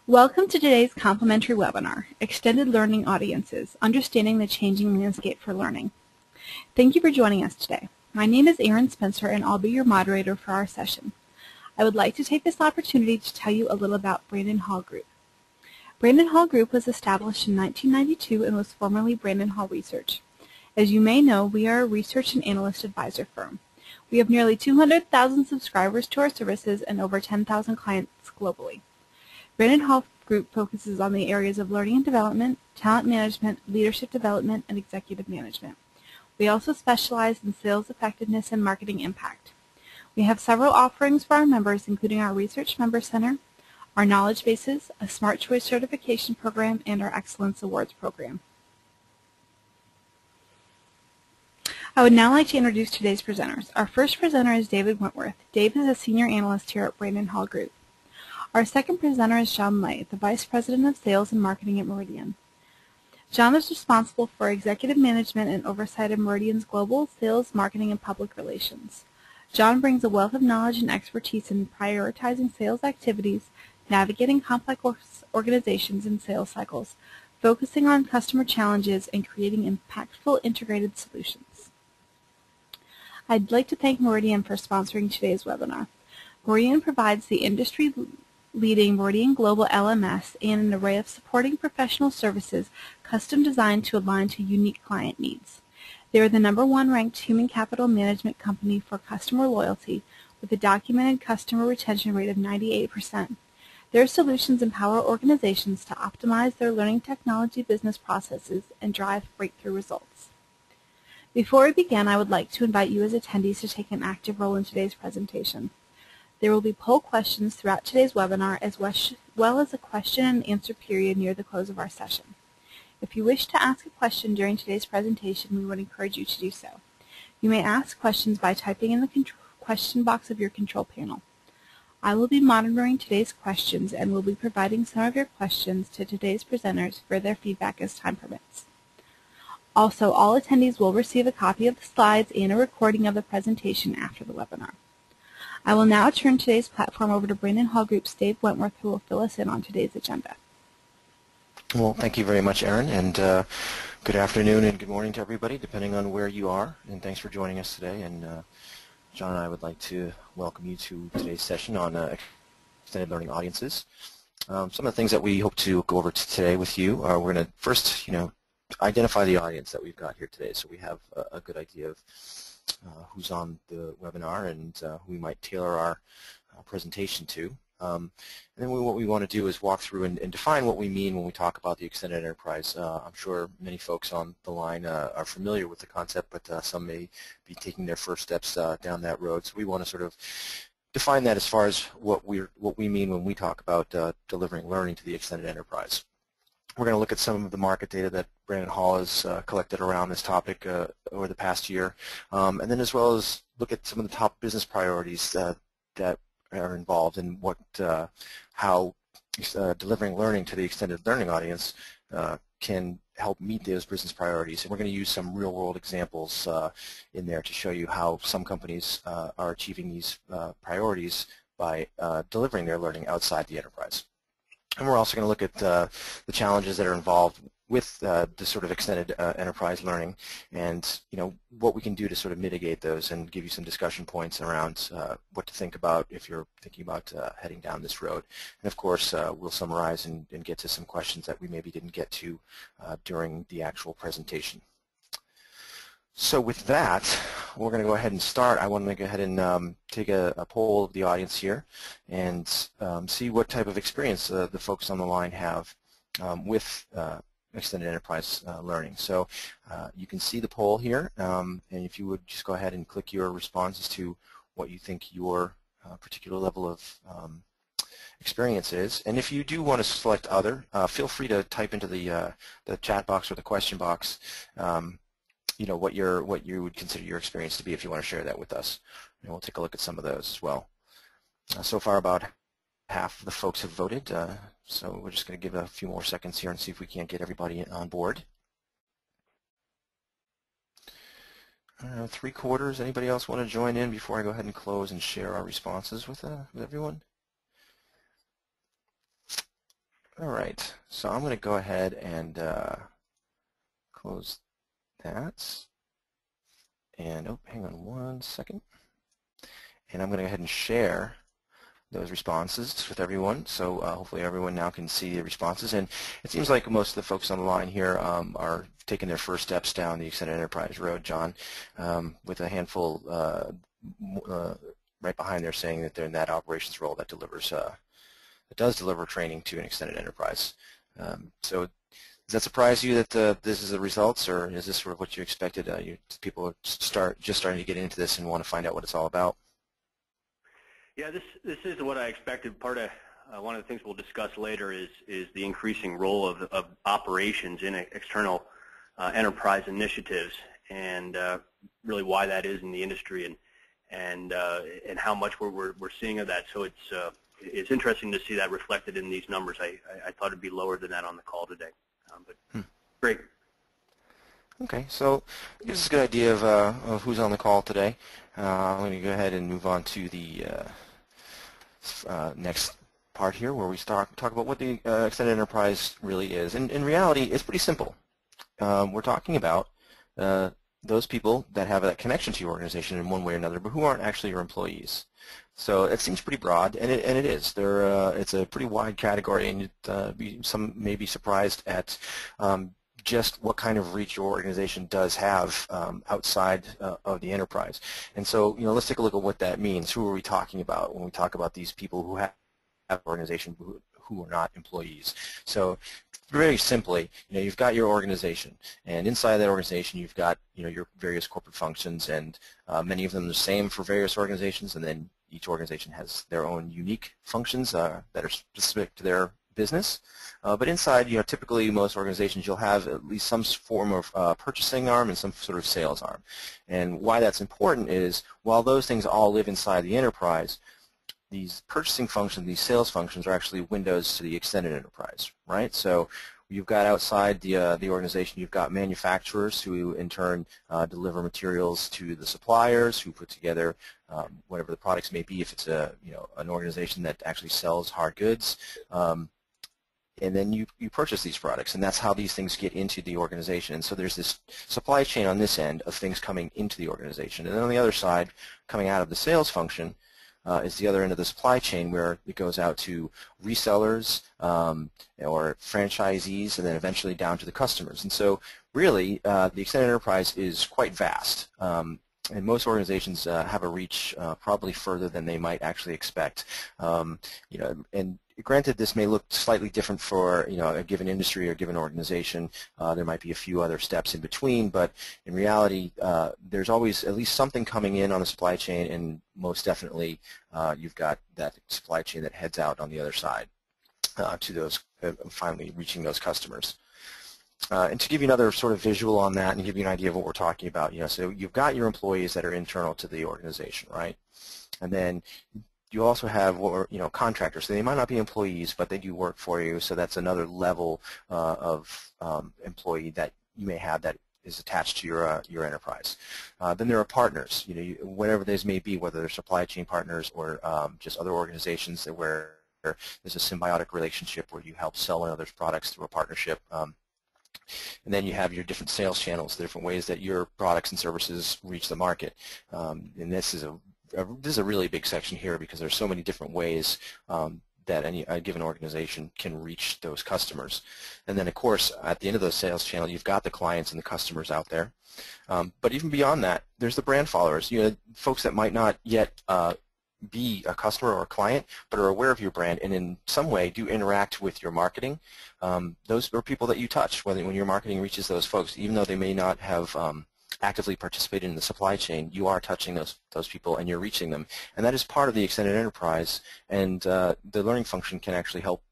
Welcome to today's complimentary webinar, Extended Learning Audiences, Understanding the Changing Landscape for Learning. Thank you for joining us today. My name is Erin Spencer and I'll be your moderator for our session. I would like to take this opportunity to tell you a little about Brandon Hall Group. Brandon Hall Group was established in 1992 and was formerly Brandon Hall Research. As you may know, we are a research and analyst advisor firm. We have nearly 200,000 subscribers to our services and over 10,000 clients globally. Brandon Hall Group focuses on the areas of learning and development, talent management, leadership development, and executive management. We also specialize in sales effectiveness and marketing impact. We have several offerings for our members, including our Research Member Center, our Knowledge Bases, a Smart Choice certification program, and our Excellence Awards program. I would now like to introduce today's presenters. Our first presenter is David Wentworth. Dave is a senior analyst here at Brandon Hall Group. Our second presenter is John Lay, the Vice President of Sales and Marketing at Meridian. John is responsible for executive management and oversight of Meridian's global sales, marketing, and public relations. John brings a wealth of knowledge and expertise in prioritizing sales activities, navigating complex organizations and sales cycles, focusing on customer challenges, and creating impactful integrated solutions. I'd like to thank Meridian for sponsoring today's webinar. Meridian provides the industry-leading Meridian Global LMS and an array of supporting professional services custom designed to align to unique client needs. They are the #1 ranked human capital management company for customer loyalty with a documented customer retention rate of 98%. Their solutions empower organizations to optimize their learning technology business processes and drive breakthrough results. Before we begin, I would like to invite you as attendees to take an active role in today's presentation. There will be poll questions throughout today's webinar as well as a question and answer period near the close of our session. If you wish to ask a question during today's presentation, we would encourage you to do so. You may ask questions by typing in the question box of your control panel. I will be monitoring today's questions and will be providing some of your questions to today's presenters for their feedback as time permits. Also, all attendees will receive a copy of the slides and a recording of the presentation after the webinar. I will now turn today's platform over to Brandon Hall Group's Dave Wentworth, who will fill us in on today's agenda. Well, thank you very much, Erin, and good afternoon and good morning to everybody, depending on where you are, and thanks for joining us today. And John and I would like to welcome you to today's session on extended learning audiences. Some of the things that we hope to go over today with you are we're going to first, identify the audience that we've got here today, so we have a good idea of who's on the webinar and who we might tailor our presentation to. And then what we want to do is walk through and define what we mean when we talk about the extended enterprise. I'm sure many folks on the line are familiar with the concept, but some may be taking their first steps down that road. So we want to sort of define that as far as what we mean when we talk about delivering learning to the extended enterprise. We're going to look at some of the market data that Brandon Hall has collected around this topic over the past year, and then as well as look at some of the top business priorities that are involved in how delivering learning to the extended learning audience can help meet those business priorities. And we're going to use some real-world examples in there to show you how some companies are achieving these priorities by delivering their learning outside the enterprise. And we're also going to look at the challenges that are involved with this sort of extended enterprise learning, and what we can do to sort of mitigate those and give you some discussion points around what to think about if you're thinking about heading down this road. And of course, we'll summarize and get to some questions that we maybe didn't get to during the actual presentation. So with that, we're going to go ahead and start. I want to go ahead and take a poll of the audience here and see what type of experience the folks on the line have with extended enterprise learning. So you can see the poll here, and if you would just go ahead and click your responses to what you think your particular level of experience is. And if you do want to select other, feel free to type into the chat box or the question box what you would consider your experience to be if you want to share that with us. And we'll take a look at some of those as well. So far, about half of the folks have voted, so we're just going to give it a few more seconds here and see if we can't get everybody on board. 3/4. Anybody else want to join in before I go ahead and close and share our responses with everyone? All right, so I'm going to go ahead and close that. And, oh, hang on one second. And I'm going to go ahead and share those responses with everyone. So hopefully everyone now can see the responses. And it seems like most of the folks on the line here are taking their first steps down the extended enterprise road, John, with a handful right behind there saying that they're in that operations role that does deliver training to an extended enterprise. So does that surprise you that this is the results, or is this sort of what you expected? People are just starting to get into this and want to find out what it's all about? Yeah, this is what I expected. Part of one of the things we'll discuss later is the increasing role of operations in external enterprise initiatives, and really why that is in the industry, and how much we're seeing of that. So it's interesting to see that reflected in these numbers. I thought it'd be lower than that on the call today, but great. Okay, so it gives us a good idea of who's on the call today. I'm going to go ahead and move on to the next part here, where we talk about what the extended enterprise really is. And in reality, it's pretty simple. We're talking about those people that have a connection to your organization in one way or another, but who aren't actually your employees. So it seems pretty broad, and it is. It's a pretty wide category, and some may be surprised at just what kind of reach your organization does have outside of the enterprise. And so, let's take a look at what that means. Who are we talking about when we talk about these people who have an organization who are not employees? So very simply, you've got your organization, and inside that organization you've got your various corporate functions, and many of them are the same for various organizations, and then each organization has their own unique functions that are specific to their business. But inside, typically most organizations, you'll have at least some form of purchasing arm and some sort of sales arm. And why that's important is, while those things all live inside the enterprise, these purchasing functions, these sales functions, are actually windows to the extended enterprise, right? So you've got outside the organization, you've got manufacturers who in turn deliver materials to the suppliers, who put together whatever the products may be, if it's an organization that actually sells hard goods. And then you purchase these products, and that's how these things get into the organization. And so there's this supply chain on this end of things coming into the organization. And then on the other side, coming out of the sales function, is the other end of the supply chain, where it goes out to resellers or franchisees, and then eventually down to the customers. And so really, the extended enterprise is quite vast. And most organizations have a reach probably further than they might actually expect. And granted, this may look slightly different for a given industry or a given organization. There might be a few other steps in between, but in reality, there's always at least something coming in on the supply chain, and most definitely you've got that supply chain that heads out on the other side to those finally reaching those customers. And to give you another sort of visual on that and give you an idea of what we're talking about, so you've got your employees that are internal to the organization, right? And then you also have contractors. So they might not be employees, but they do work for you. So that's another level of employee that you may have that is attached to your enterprise. Then there are partners. Whatever those may be, whether they're supply chain partners or just other organizations where there's a symbiotic relationship where you help sell one another's products through a partnership. And then you have your different sales channels, the different ways that your products and services reach the market. And this is a really big section here, because there's so many different ways that a given organization can reach those customers. And then, of course, at the end of the sales channel, you've got the clients and the customers out there. But even beyond that, there's the brand followers, folks that might not yet be a customer or a client, but are aware of your brand and in some way do interact with your marketing. Those are people that you touch when your marketing reaches those folks, even though they may not have actively participated in the supply chain. You are touching those people, and you're reaching them, and that is part of the extended enterprise. And the learning function can actually help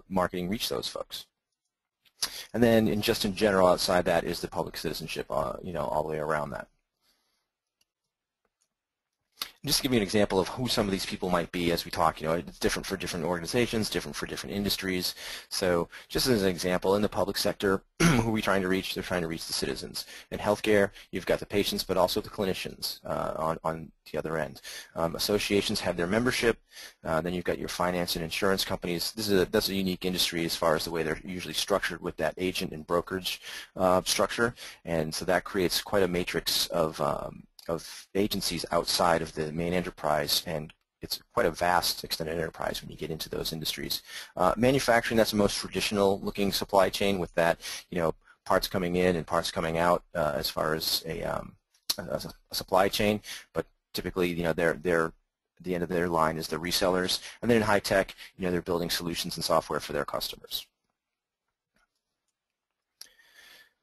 marketing reach those folks. And then, in general, outside that is the public citizenship, all the way around that. just to give you an example of who some of these people might be as we talk, it's different for different organizations, different for different industries. So just as an example, in the public sector, who are we trying to reach? They're trying to reach the citizens. In healthcare, you've got the patients, but also the clinicians on the other end. Associations have their membership. Then you've got your finance and insurance companies. That's a unique industry as far as the way they're usually structured with that agent and brokerage structure, and so that creates quite a matrix of agencies outside of the main enterprise, and it's quite a vast extended enterprise when you get into those industries. Manufacturing, that's the most traditional looking supply chain with that, parts coming in and parts coming out as far as a supply chain, but typically, they're the end of their line is the resellers. And then in high tech, they're building solutions and software for their customers.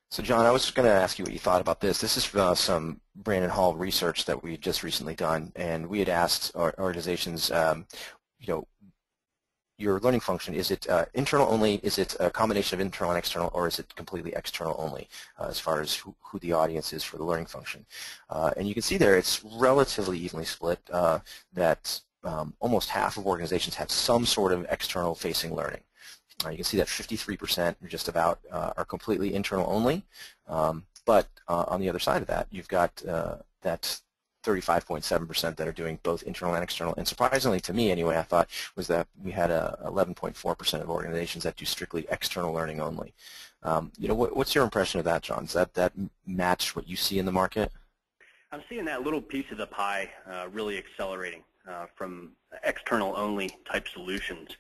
So John, I was going to ask you what you thought about this. This is some Brandon Hall research that we just recently done, and we had asked our organizations, your learning function, is it internal only, is it a combination of internal and external, or is it completely external only as far as who the audience is for the learning function? And you can see there it's relatively evenly split, that almost half of organizations have some sort of external facing learning. You can see that 53% just about are completely internal only, but on the other side of that, you've got that 35.7% that are doing both internal and external. And surprisingly to me, anyway, I thought was that we had 11.4% of organizations that do strictly external learning only. What's your impression of that, John? Does that match what you see in the market? I'm seeing that little piece of the pie really accelerating from external only type solutions.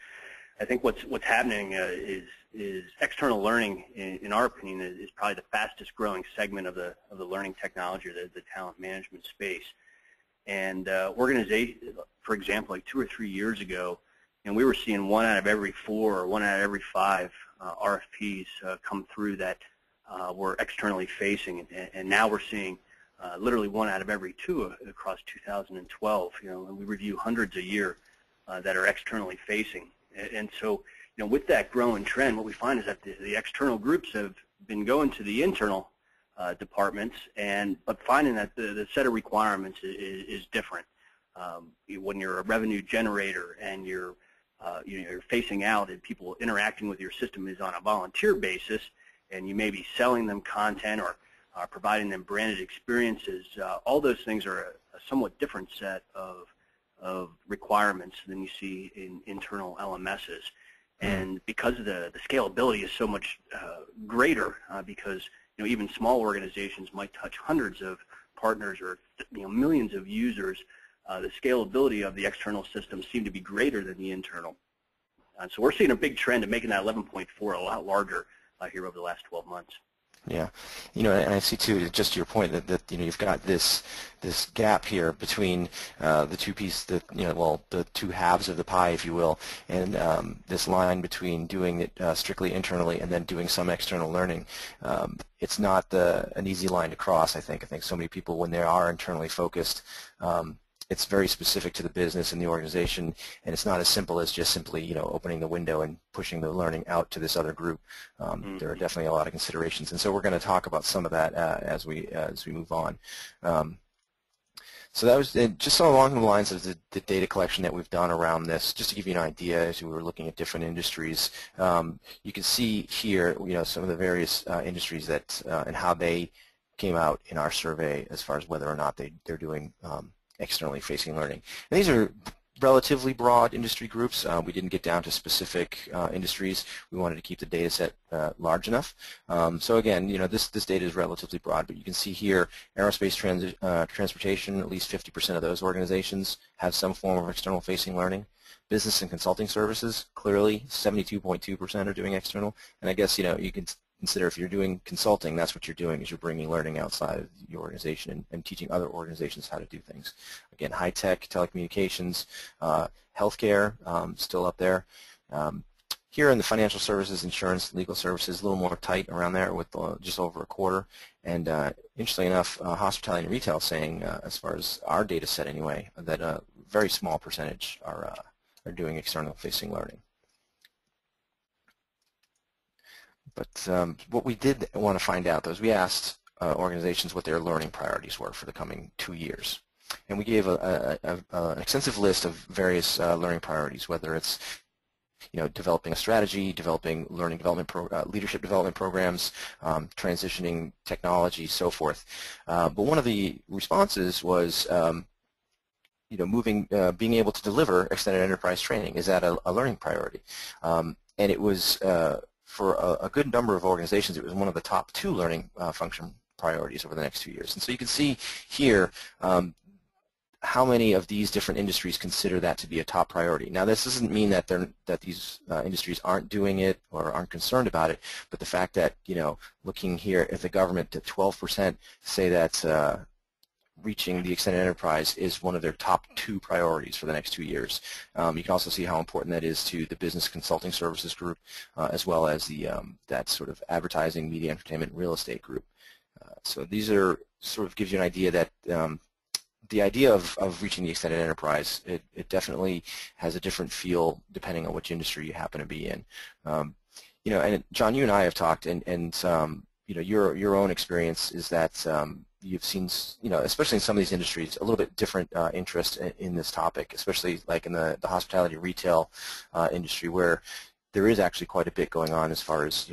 I think what's happening is external learning, in our opinion, is probably the fastest growing segment of the learning technology, the talent management space. And organizations, for example, like 2 or 3 years ago, and we were seeing 1 out of every 4 or 1 out of every 5 RFPs come through that were externally facing, and now we're seeing literally 1 out of every 2 across 2012. And we review hundreds a year that are externally facing. And so, with that growing trend, what we find is that the external groups have been going to the internal departments, but finding that the set of requirements is different. When you're a revenue generator and you're facing out and people interacting with your system is on a volunteer basis, and you may be selling them content or providing them branded experiences, all those things are a somewhat different set of requirements than you see in internal LMSs. And because the scalability is so much greater, because even small organizations might touch hundreds of partners or millions of users, the scalability of the external systems seem to be greater than the internal. And so we're seeing a big trend of making that 11.4 a lot larger here over the last 12 months. Yeah, and I see too, just to your point, that you've got this gap here between the two pieces, the two halves of the pie, if you will, and this line between doing it strictly internally and then doing some external learning. It's not an easy line to cross. I think so many people, when they are internally focused, it's very specific to the business and the organization, and it's not as simple as just simply opening the window and pushing the learning out to this other group. There are definitely a lot of considerations, and so we're going to talk about some of that as we move on. So that was just along the lines of the data collection that we've done around this. Just to give you an idea, as we were looking at different industries, you can see here some of the various industries that and how they came out in our survey as far as whether or not they're doing externally facing learning. And these are relatively broad industry groups. We didn't get down to specific industries. We wanted to keep the data set large enough. So again, this data is relatively broad, but you can see here aerospace transportation, at least 50% of those organizations have some form of external facing learning. Business and consulting services, clearly 72.2% are doing external. And I guess you can consider if you're doing consulting, that's what you're doing, is you're bringing learning outside of your organization and teaching other organizations how to do things. Again, high tech, telecommunications, healthcare, still up there. Here in the financial services, insurance, legal services, a little more tight around there with just over a quarter. And interestingly enough, hospitality and retail saying, as far as our data set anyway, that a very small percentage are doing external facing learning. But what we did want to find out, though, is we asked organizations what their learning priorities were for the coming 2 years. and we gave an extensive list of various learning priorities, whether it's developing a strategy, developing learning development, leadership development programs, transitioning technology, so forth. But one of the responses was, being able to deliver extended enterprise training. Is that a learning priority? And it was, for a good number of organizations, it was one of the top 2 learning function priorities over the next 2 years. And so you can see here how many of these different industries consider that to be a top priority. Now, this doesn't mean that these industries aren't doing it or aren't concerned about it, but the fact that, looking here at the government, that 12% say that reaching the extended enterprise is one of their top 2 priorities for the next 2 years. You can also see how important that is to the business consulting services group, as well as the that sort of advertising, media, entertainment, real estate group. So these are sort of gives you an idea that the idea of reaching the extended enterprise, it definitely has a different feel depending on which industry you happen to be in. And John, you and I have talked, and your own experience is that you've seen, especially in some of these industries, a little bit different interest in this topic, especially like in the hospitality retail industry, where there is actually quite a bit going on as far as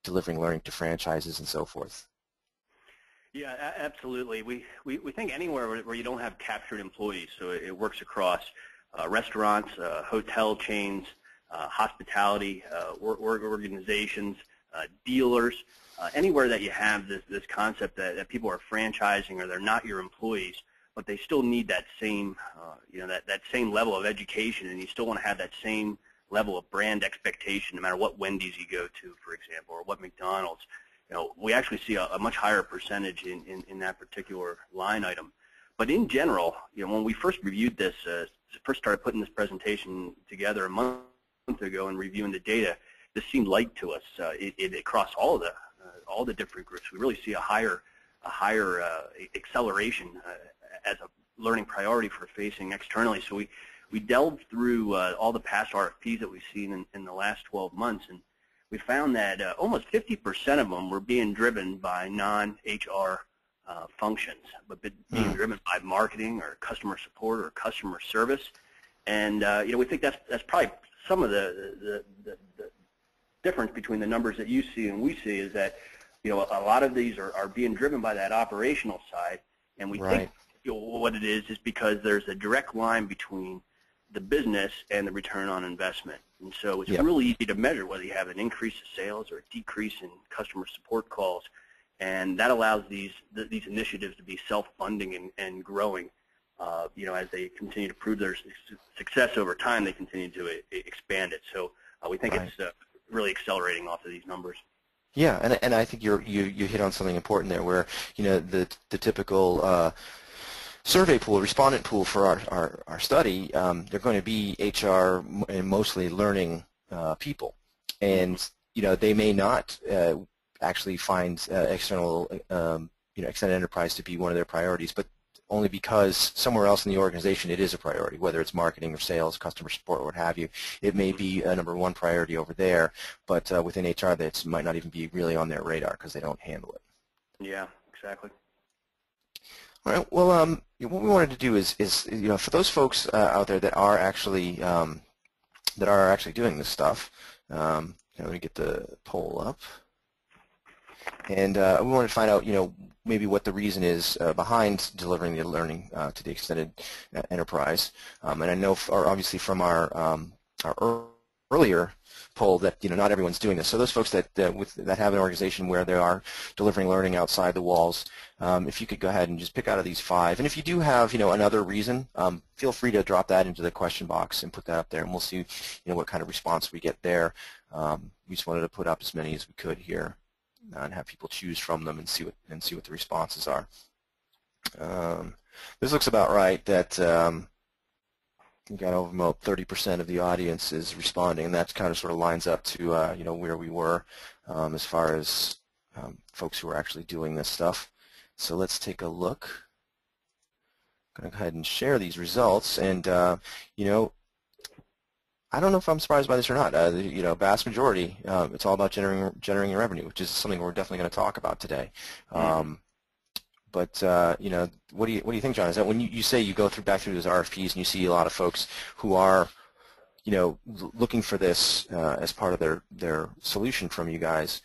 delivering learning to franchises and so forth. Yeah, absolutely. We think anywhere where you don't have captured employees, so it works across restaurants, hotel chains, hospitality, organizations, dealers, anywhere that you have this concept that people are franchising or they're not your employees, but they still need that same, that same level of education, and you still want to have that same level of brand expectation no matter what Wendy's you go to, for example, or what McDonald's. We actually see a much higher percentage in that particular line item. But in general, when we first reviewed this, first started putting this presentation together a month ago and reviewing the data, this seemed light to us. Across all the different groups, we really see a higher acceleration as a learning priority for facing externally. So we delved through all the past RFPs that we've seen in the last 12 months, and we found that almost 50% of them were being driven by non-HR functions, but being driven by marketing or customer support or customer service. And we think that's probably some of the difference between the numbers that you see and we see, is that a lot of these are being driven by that operational side, and we think what it is because there's a direct line between the business and the return on investment. And so it's really easy to measure whether you have an increase in sales or a decrease in customer support calls, and that allows these initiatives to be self-funding and growing. As they continue to prove their success over time, they continue to expand it. So we think it's really accelerating off of these numbers. Yeah, and I think you hit on something important there, where the typical survey pool, respondent pool for our study, they're going to be HR and mostly learning people, and they may not actually find external extended enterprise to be one of their priorities, but only because somewhere else in the organization it is a priority, whether it's marketing or sales, customer support, or what have you. It may be a #1 priority over there, but within HR that might not even be really on their radar because they don't handle it. Yeah, exactly. All right. Well, what we wanted to do is for those folks out there that are actually doing this stuff. Let me get the poll up, and we wanted to find out maybe what the reason is behind delivering the learning to the extended enterprise. And I know, obviously, from our earlier poll that not everyone's doing this. So those folks that have an organization where they are delivering learning outside the walls, if you could go ahead and just pick out of these 5, and if you do have another reason, feel free to drop that into the question box and put that up there, and we'll see what kind of response we get there. We just wanted to put up as many as we could here and have people choose from them and see what the responses are. This looks about right. That we got over about 30% of the audience is responding, and that kind of sort of lines up to where we were as far as folks who are actually doing this stuff. So let's take a look. I'm going to go ahead and share these results, and I don't know if I'm surprised by this or not. Vast majority, it's all about generating revenue, which is something we're definitely going to talk about today. But what do you think, John? Is that when you say you go back through those RFPs and you see a lot of folks who are looking for this as part of their solution from you guys?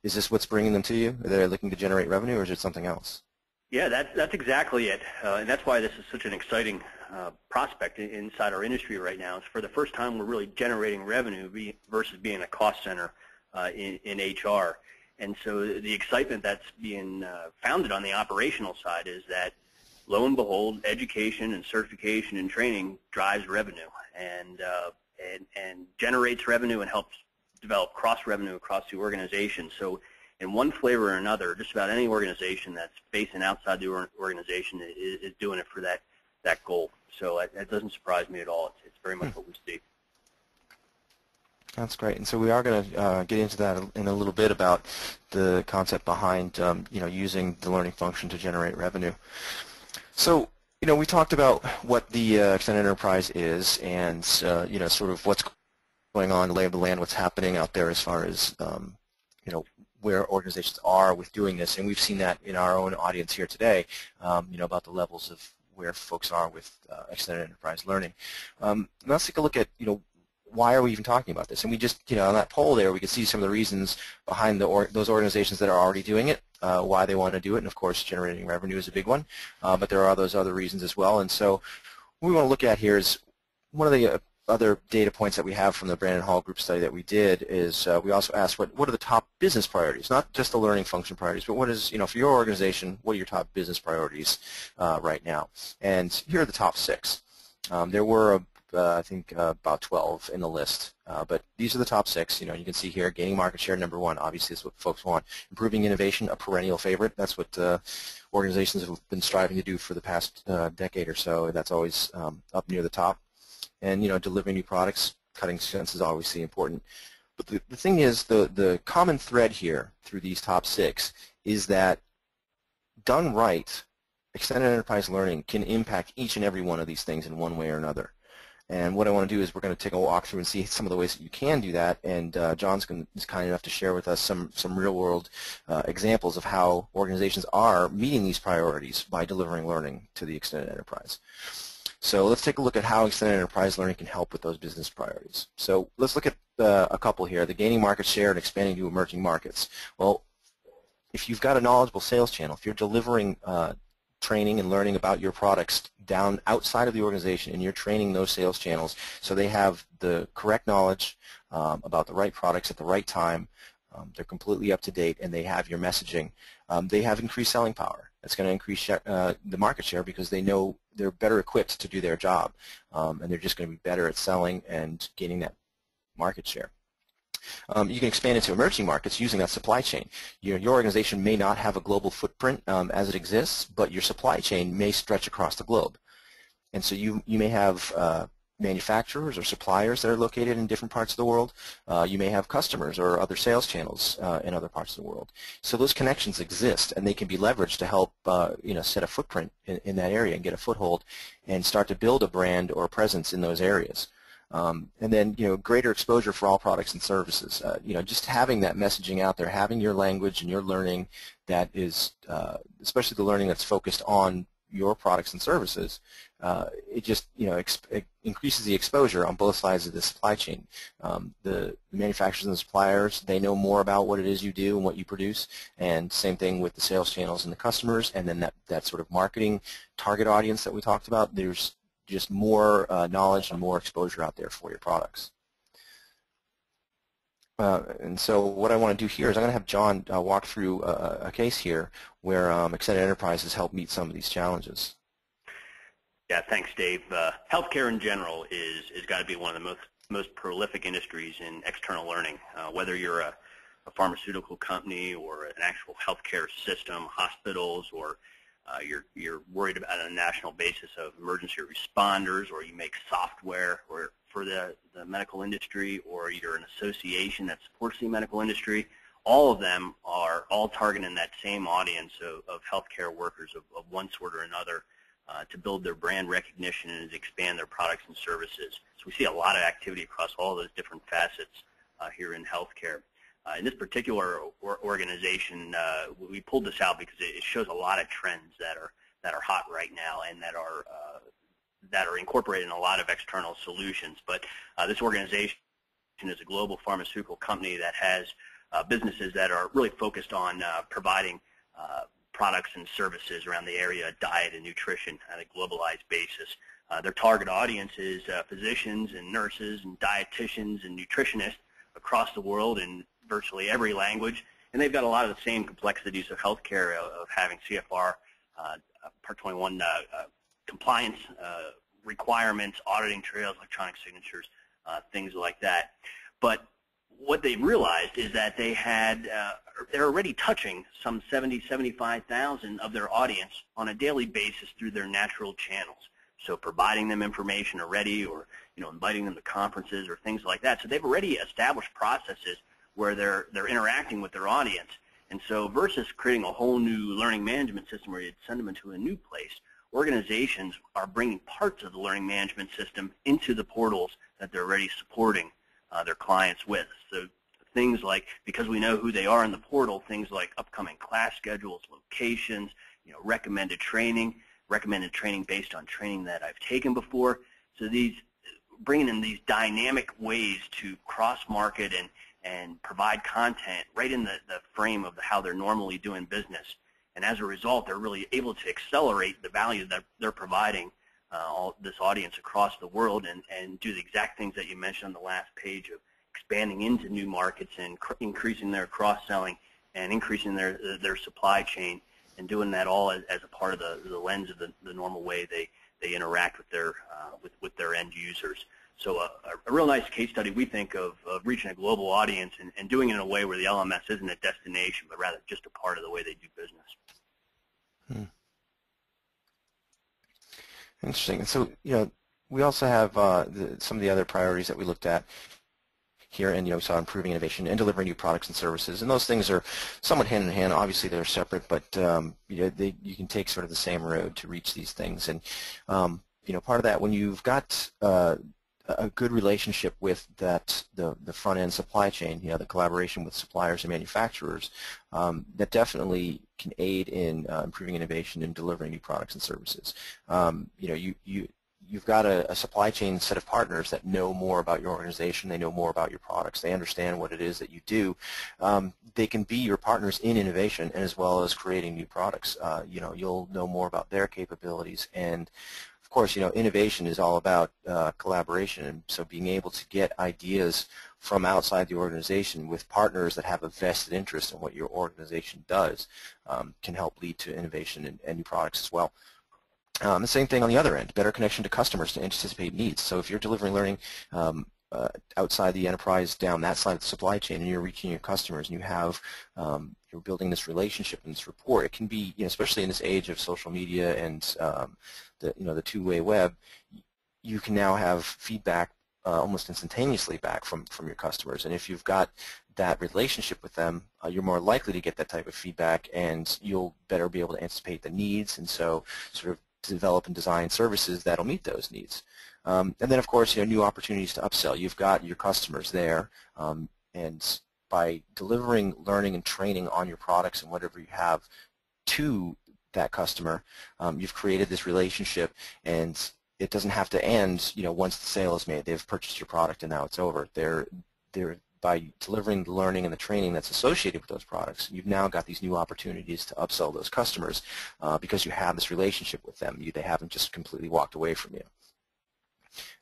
Is this what's bringing them to you? Are they looking to generate revenue, or is it something else? Yeah, that's exactly it, and that's why this is such an exciting prospect inside our industry right now. It's for the first time we're really generating revenue versus being a cost center in HR. And so the excitement that's being founded on the operational side is that, lo and behold, education and certification and training drives revenue and generates revenue and helps develop cross-revenue across the organization. So in one flavor or another, just about any organization that's facing outside the organization is doing it for that goal. So that doesn't surprise me at all. It's very much what we see. That's great. And so we are going to get into that in a little bit about the concept behind using the learning function to generate revenue. So we talked about what the extended enterprise is, and sort of what's going on, the lay of the land, what's happening out there as far as where organizations are with doing this, and we've seen that in our own audience here today. About the levels of where folks are with extended enterprise learning. Let's take a look at why are we even talking about this? And we just, on that poll there, we could see some of the reasons behind those organizations that are already doing it, why they want to do it, and of course generating revenue is a big one, but there are those other reasons as well. And so what we want to look at here is one of the other data points that we have from the Brandon Hall Group study that we did is we also asked what are the top business priorities, not just the learning function priorities, but what is, for your organization, what are your top business priorities right now? And here are the top 6. There were I think about 12 in the list, but these are the top 6. You can see here, gaining market share, number 1. Obviously, that's what folks want. Improving innovation, a perennial favorite. That's what organizations have been striving to do for the past decade or so. That's always up near the top. And delivering new products, cutting expenses is obviously important. But the thing is, the common thread here through these top 6 is that done right, extended enterprise learning can impact each and every one of these things in one way or another. And what I want to do is we're going to take a walk through and see some of the ways that you can do that. And John's is kind enough to share with us some real-world examples of how organizations are meeting these priorities by delivering learning to the extended enterprise. So let's take a look at how extended enterprise learning can help with those business priorities. So let's look at a couple here, the gaining market share and expanding to emerging markets. Well, if you've got a knowledgeable sales channel, if you're delivering training and learning about your products down outside of the organization, and you're training those sales channels so they have the correct knowledge about the right products at the right time, they're completely up to date, and they have your messaging, they have increased selling power. That's going to increase the market share because they know they're better equipped to do their job, and they're just going to be better at selling and gaining that market share. You can expand into emerging markets using that supply chain. Your organization may not have a global footprint as it exists, but your supply chain may stretch across the globe. And so you may have manufacturers or suppliers that are located in different parts of the world. You may have customers or other sales channels in other parts of the world. So those connections exist, and they can be leveraged to help set a footprint in that area and get a foothold and start to build a brand or a presence in those areas. And then, greater exposure for all products and services. Just having that messaging out there, having your language and your learning that is, especially the learning that's focused on your products and services, it just, it increases the exposure on both sides of the supply chain. The manufacturers and the suppliers, they know more about what it is you do and what you produce, and same thing with the sales channels and the customers, and then that sort of marketing target audience that we talked about. There's just more knowledge and more exposure out there for your products. And so what I want to do here is I'm going to have John walk through a case here where extended enterprises help meet some of these challenges. Yeah, thanks, Dave. Healthcare in general is got to be one of the most prolific industries in external learning. Whether you're a pharmaceutical company or an actual healthcare system, hospitals, or you're worried about on a national basis of emergency responders, or you make software or for the medical industry, or you're an association that supports the medical industry, all of them are all targeting that same audience of healthcare workers of one sort or another to build their brand recognition and expand their products and services. So we see a lot of activity across all those different facets here in healthcare. In this particular organization, we pulled this out because it shows a lot of trends that are hot right now and that are incorporated in a lot of external solutions. But this organization is a global pharmaceutical company that has businesses that are really focused on providing products and services around the area of diet and nutrition on a globalized basis. Their target audience is physicians and nurses and dietitians and nutritionists across the world in virtually every language, and they've got a lot of the same complexities of healthcare, of having CFR Part 21 compliance requirements, auditing trails, electronic signatures, things like that. But what they realized is that they're already touching some 75,000 of their audience on a daily basis through their natural channels. So providing them information already, or inviting them to conferences or things like that. So they've already established processes where they're interacting with their audience. And so versus creating a whole new learning management system where you'd send them into a new place, organizations are bringing parts of the learning management system into the portals that they're already supporting their clients with. So things like, because we know who they are in the portal, things like upcoming class schedules, locations, recommended training based on training that I've taken before. So these bringing in these dynamic ways to cross-market and provide content right in the frame of how they're normally doing business. And as a result, they're really able to accelerate the value that they're providing all this audience across the world, and do the exact things that you mentioned on the last page of expanding into new markets and increasing their cross-selling and increasing their supply chain, and doing that all as a part of the lens of the normal way they interact with their end users. So a real nice case study, we think, of reaching a global audience and doing it in a way where the LMS isn't a destination, but rather just a part of the way they do business. Interesting. And so, we also have some of the other priorities that we looked at here, and we saw improving innovation and delivering new products and services, and those things are somewhat hand in hand. Obviously, they're separate, but you can take sort of the same road to reach these things. And part of that, when you've got a good relationship with the front end supply chain, the collaboration with suppliers and manufacturers, that definitely can aid in improving innovation and delivering new products and services. You've got a supply chain set of partners that know more about your organization, they know more about your products, they understand what it is that you do. They can be your partners in innovation as well as creating new products. You'll know more about their capabilities, and of course, innovation is all about collaboration, and so being able to get ideas from outside the organization with partners that have a vested interest in what your organization does can help lead to innovation and new products as well. The same thing on the other end, better connection to customers to anticipate needs. So if you're delivering learning outside the enterprise, down that side of the supply chain, and you're reaching your customers, and you're building this relationship and this rapport, it can be, especially in this age of social media and the two-way web, you can now have feedback almost instantaneously back from your customers. And if you've got that relationship with them, you're more likely to get that type of feedback, and you'll better be able to anticipate the needs, and so sort of develop and design services that'll meet those needs. And then, of course, new opportunities to upsell. You've got your customers there, and by delivering learning and training on your products and whatever you have to that customer, you've created this relationship, and it doesn't have to end, once the sale is made. They've purchased your product, and now it's over. By delivering the learning and the training that's associated with those products, you've now got these new opportunities to upsell those customers because you have this relationship with them. They haven't just completely walked away from you.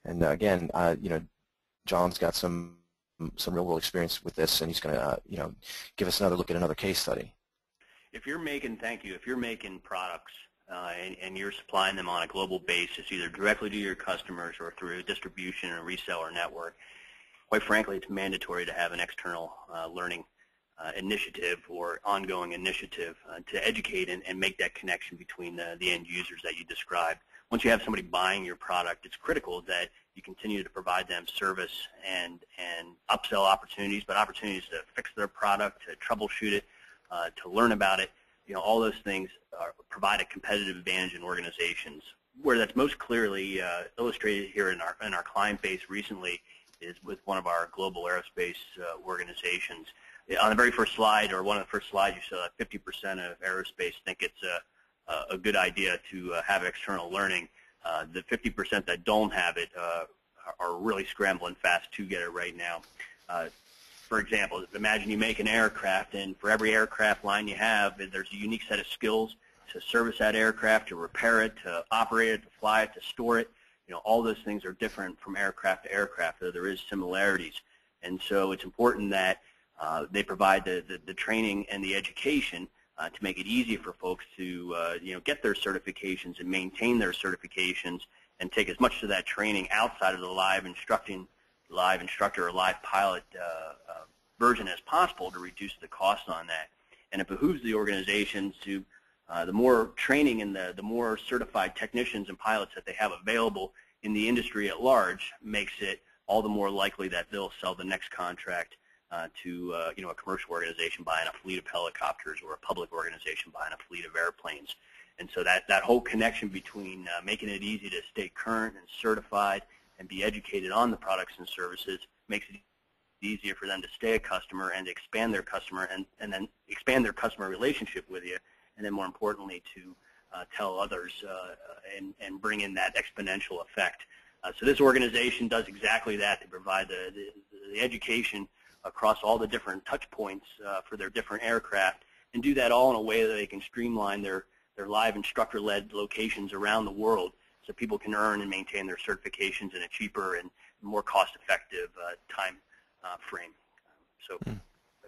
And again, John's got some real-world experience with this, and he's going to give us another look at another case study. If you're making products and you're supplying them on a global basis, either directly to your customers or through a distribution or reseller network, quite frankly, it's mandatory to have an external learning initiative or ongoing initiative to educate and make that connection between the end users that you described. Once you have somebody buying your product, it's critical that you continue to provide them service and upsell opportunities, but opportunities to fix their product, to troubleshoot it, to learn about it. All those things provide a competitive advantage in organizations. Where that's most clearly illustrated here in our client base recently is with one of our global aerospace organizations. on the very first slide, or one of the first slides, you saw that 50% of aerospace think it's a good idea to have external learning. The 50% that don't have it are really scrambling fast to get it right now. For example, imagine you make an aircraft, and for every aircraft line you have, there's a unique set of skills to service that aircraft, to repair it, to operate it, to fly it, to store it. All those things are different from aircraft to aircraft, though there is similarities. And so it's important that they provide the training and the education to make it easy for folks to get their certifications and maintain their certifications, and take as much of that training outside of the live instructor or live pilot version as possible to reduce the cost on that. And it behooves the organizations to, the more training and the more certified technicians and pilots that they have available in the industry at large, makes it all the more likely that they'll sell the next contract to a commercial organization buying a fleet of helicopters, or a public organization buying a fleet of airplanes. And so that whole connection between making it easy to stay current and certified and be educated on the products and services makes it easier for them to stay a customer and expand their customer, and then expand their customer relationship with you, and then more importantly to tell others and bring in that exponential effect. So this organization does exactly that. They provide the education across all the different touch points for their different aircraft, and do that all in a way that they can streamline their live instructor-led locations around the world, so people can earn and maintain their certifications in a cheaper and more cost-effective time frame. So a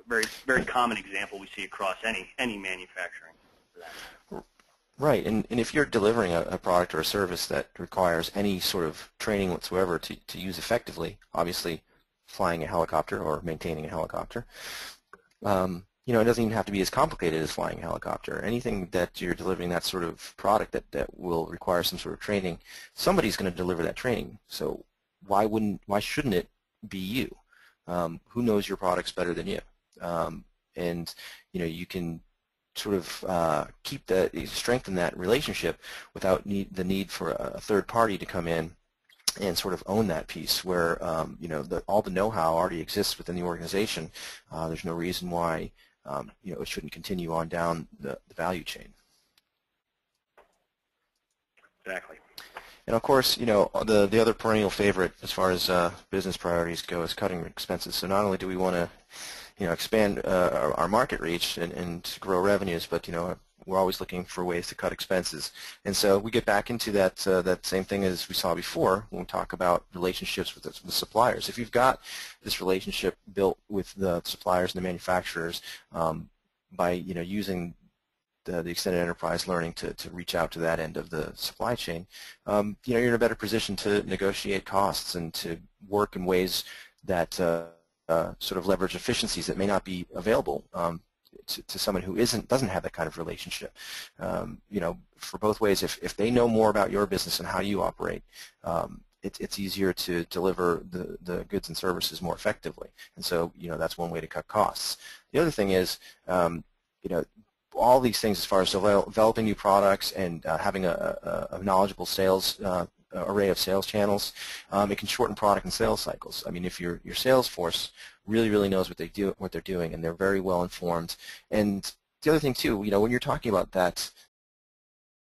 very, very common example we see across any manufacturing for that. Right, and if you're delivering a product or a service that requires any sort of training whatsoever to use effectively, obviously flying a helicopter or maintaining a helicopter, it doesn't even have to be as complicated as flying a helicopter. Anything that you're delivering, that sort of product that will require some sort of training, somebody's going to deliver that training. So why shouldn't it be you? Who knows your products better than you? And you can sort of strengthen that relationship without the need for a third party to come in and sort of own that piece, where all the know-how already exists within the organization. There's no reason why it shouldn't continue on down the value chain. Exactly. And of course, the other perennial favorite as far as business priorities go is cutting expenses. So not only do we want to expand our market reach and grow revenues, but we're always looking for ways to cut expenses. And so we get back into that same thing as we saw before when we talk about relationships with the suppliers. If you've got this relationship built with the suppliers and the manufacturers by using the extended enterprise learning to reach out to that end of the supply chain, you're in a better position to negotiate costs and to work in ways that sort of leverage efficiencies that may not be available to someone who doesn't have that kind of relationship. For both ways, if they know more about your business and how you operate, it's easier to deliver the goods and services more effectively. And so that's one way to cut costs. The other thing is all these things as far as developing new products and having a knowledgeable sales array of sales channels, it can shorten product and sales cycles. I mean, if your sales force really knows what they're doing, and they're very well informed. And the other thing too, when you're talking about that